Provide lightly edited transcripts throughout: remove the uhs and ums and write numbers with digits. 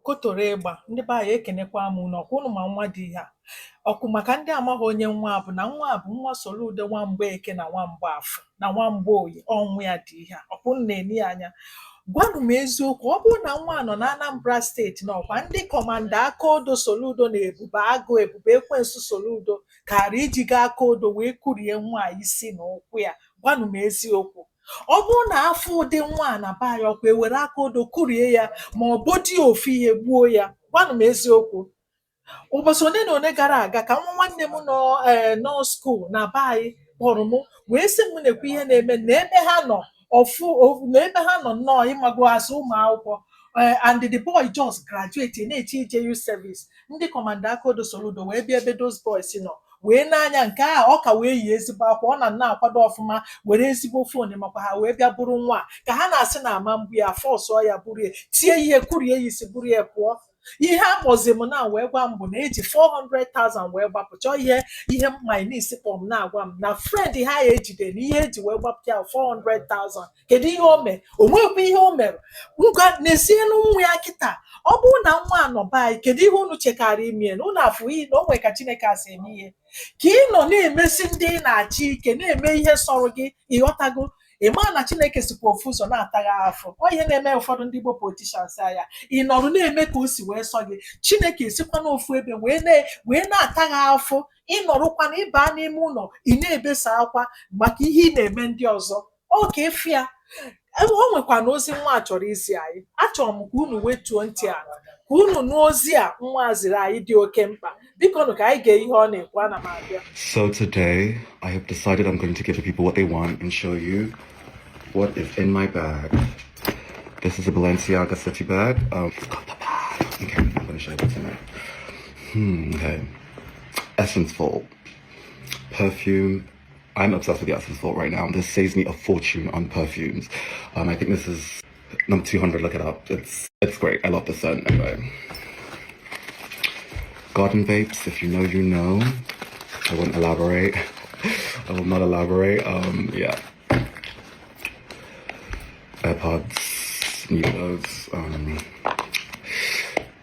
kotoro ịgba ndị be anyị ekenekwa m unu ọkwa unu ma nwa dị ihe a ọkụ maka ndị amaghị onye nwa a bụ na nwa a bụ nwa Soludo nwa Mgbeke na nwa Mgbafọ na nwa Mgboye ọnwụ ya dị ihe a ọkwụ unu na-eni ya anya. Gwanụ m eziokwu, ọ bụrụ na nwa a nọ na Anambra steeti na ọkwa ndị kọmanda Akaodo Soludo na Ebube Agụ Ebube Ekwensu Soludo kara iji gaa Akaodo wee kurie nwa a isi na ụkwụ ya. Gwanụ m eziokwu, ọ bụrụ na afọ ụdị nwa a na be anyị ọkwa ewere Akaodo kurie ya ma ọ bụdị ofu ihe gbuo ya. Gwanụ m eziokwu, ụbọchị one na one gara aga ka nwa nwanne m nọ nọ skuul na be anyị kpọrọ m wee sị m na-ekwu ihe na-eme na ebe ha nọ na ebe ha nọ nnọọ ịmago azụ ụmụ akwụkwọ and the boy just graduate na-eche ije youth service. Ndị kọmanda Akaodo Soludo wee bịa ebe those boys nọ wee n'anya nke a ọ ka wee yi ezigbo akwa ọ na akwado ọfụma were ezigbo fon makwa ha wee bịa bụrụ nwa ka ha na-asị na ama mgbu ya fọsụọ ya bụrụ ya tie ihe kurie ya isi bụrụ ya pụọ. Ihe a kpọzi m na wee gwa m bụ na eji 400,000 wee gbapụcha ihe minus kpọm na-agwa m na friend ha ya ejide na ihe eji wee gbapụta ya 400,000. Kedu ihe o mee? O nwekwa ihe o mere. Ngwa n'ezienụ nwa ya kịta ọ bụrụ na nwa anọ be anyị kedu ihe unu chekara ime na unu afụ iyi na o nwere ka Chineke asị eme ihe ka ị nọ na-emesi ndị ị na-achị ike na-eme ihe sọrọ gị ịghọtago ịma na Chineke sikwa ofu ụzọ na-ataghị afọ. Ọ ihe na-eme ụfọdụ ndị Igbo politicians ya ị nọrụ na-eme ka o si wee sọ gị Chineke esikwa n'ofu ebe wee na-ataghị afọ ịnọrụkwana ịba n'ime ụlọ ị na-ebesa akwa maka ihe ị na-eme ndị ọzọ. Ọ ka efu ya o nwekwa na ozi nwa chọrọ izi anyị. Achọrọ m ka unu wetuo ntị a ka unu n'ozi a nwa ziri anyị dị oke mkpa. Biko nụ ka anyị gee ihe ọ na-ekwu. Ana m abịa. So today I have decided I'm going to give the people what they want and show you what is in my bag. This is a Balenciaga City bag. Got the bag. Okay, I'm going to show you what's in it. Okay. Essence Vault. Perfume. I'm obsessed with the Essence Vault right now. This saves me a fortune on perfumes. I think this is number 200. Look it up. It's great. I love the scent. Anyway. Garden vapes. If you know, you know. I won't elaborate. I will not elaborate. Yeah. AirPods. Need those.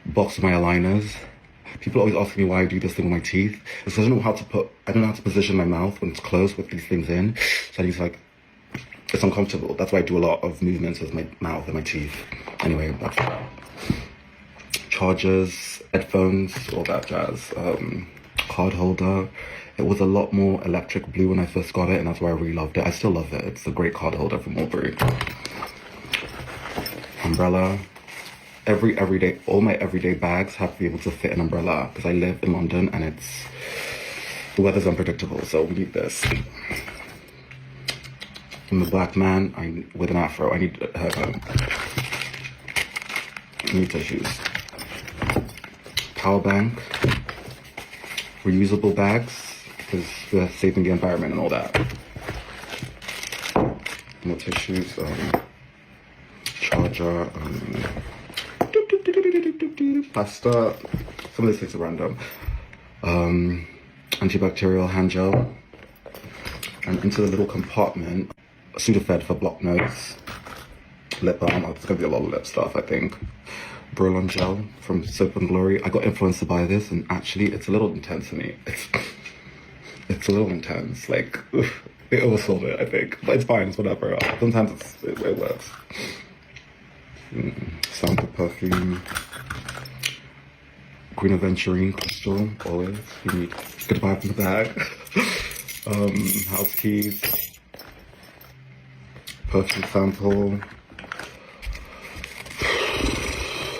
Box of my aligners. People always ask me why I do this thing with my teeth. It's because I don't know how to position my mouth when it's closed with these things in. So I just it's uncomfortable. That's why I do a lot of movements with my mouth and my teeth. Anyway, that's chargers, headphones, all that jazz. Card holder. It was a lot more electric blue when I first got it, and that's why I really loved it. I still love it. It's a great card holder from Mulberry. Umbrella. All my everyday bags have to be able to fit an umbrella because I live in London and the weather's unpredictable, so we need this. I'm a black man with an afro. I need tissues. Power bank. Reusable bags because we're saving the environment and all that. More tissues. Charger. Pasta. Some of these things are random. Antibacterial hand gel. And into the little compartment, Sudafed for block notes. Lip balm. It's gonna be a lot of lip stuff, I think. Brolon gel from Soap and Glory. I got influenced to buy this, and actually, it's a little intense for me. It's a little intense. Like, they oversold it, I think, but it's fine. It's whatever. Sometimes it works. Sample perfume. Green Aventurine crystal, always. You need good vibe from the bag. House keys. Perfume sample.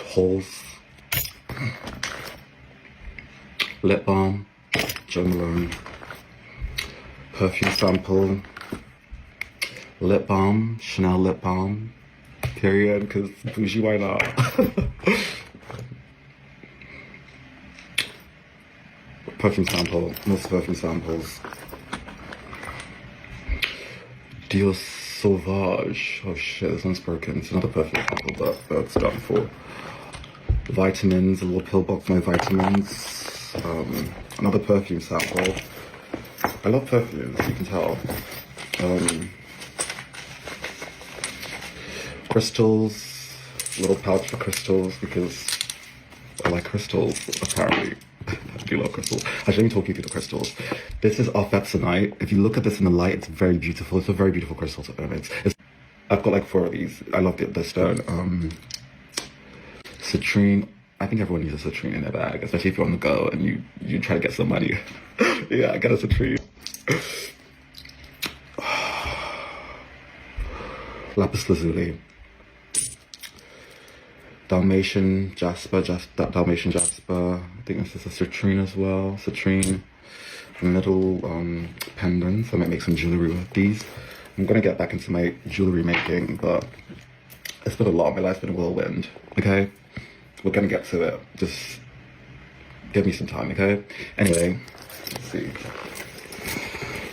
Holes. Lip balm. Jo Malone. Perfume sample. Lip balm. Chanel lip balm. Period, because bougie, why not? Perfume sample, most perfume samples. Dior Sauvage. Oh shit, this one's broken. It's another perfume sample, but that's done for. Vitamins, a little pill box, my vitamins. Another perfume sample. I love perfumes, you can tell. Crystals, little pouch for crystals because I like crystals, apparently. I do love crystals. I should talk you through the crystals. This is Epsonite. If you look at this in the light, it's very beautiful. It's a very beautiful crystal. I've got like 4 of these. I love the stone. Citrine. I think everyone uses citrine in their bag, especially if you're on the go and you try to get some money. Yeah, I got a citrine. Lapis lazuli. Dalmatian jasper. I think this is a citrine as well. Citrine. Middle pendants. I might make some jewelry with these. I'm gonna get back into my jewelry making, but it's been a lot. My life's been a whirlwind. Okay, we're gonna get to it. Just give me some time, okay? Anyway, let's see.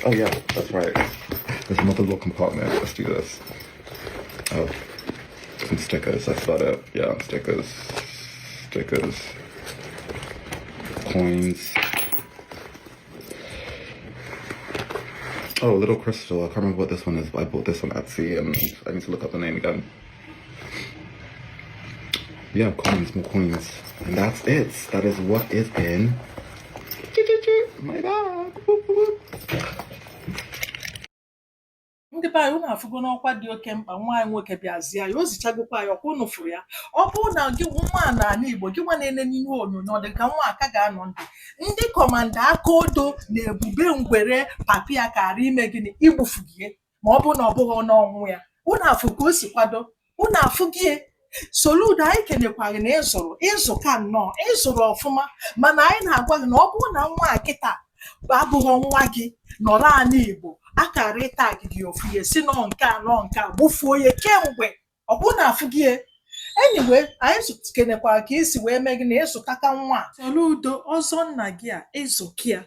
Oh yeah, that's right. There's another little compartment. Let's do this. Oh, some stickers. That's about it. Yeah, stickers, coins. Oh, little crystal. I can't remember what this one is, but I bought this on Etsy, and I need to look up the name again. Yeah, coins, more coins. And that's it. That is what is in my bag. ndị be anyị unu afụgo n'ọkwa dị oke mkpa nwaanyị nwoke bịazie ya o zichagokwa ya ọkwa unu fụrụ ya ọ bụrụ na gị nwa n'ala Igbo gị nwa na-ene n'ihe onyonyo ọ dị ka nwa aka ga-anọ ndị kọmanda aka odo na ebube ngwere papi ya kara ime gịnị igbufu gị ma ọ bụ na ọ bụghị n'ọnwụ ya unu afụ ka o si kwado unu afụ gị Soludo anyị kenekwa gị na ịzụ ka nnọọ ịzụrụ ọfụma mana anyị na-agwa gị na ọ bụrụ na nwa kịta abụghị nwa gị nọrọ ala Igbo akara ịta gị ofu ihe si nọ nke a gbufuo ya kemgbe ọ bụ na afụ gị anyway anyị kenekwa ka isi wee mee gị na ịzụtaka nwa Soludo ọzọ nna gị a ịzụkia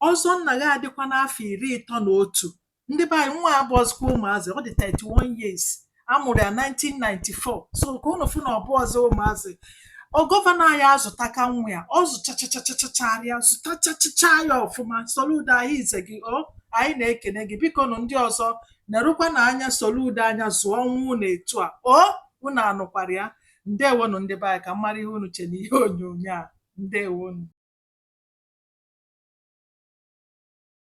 ọzọ nna gị adịkwa n'afọ 31 ndị be anyị nwa abụọzikwa ụmụazị ọ dị 31 years amụrụ ya 1994 so ka unu fụ na ọbụ ọzọ ụmụazị gọvanọ anyị azụtaka nwa ya ọ zụchachachachacharịa zụtachachacha ya ọfụma Soludo anyị ize gị anyị na-ekene gị biko nụ ndị ọzọ nerukwa na anya Soludo anya zụọ nwa unu etu a unu anụkwara ya ndewonu ndị be anyị ka mara ihe unu che n'ihe onyonyo a ndewonu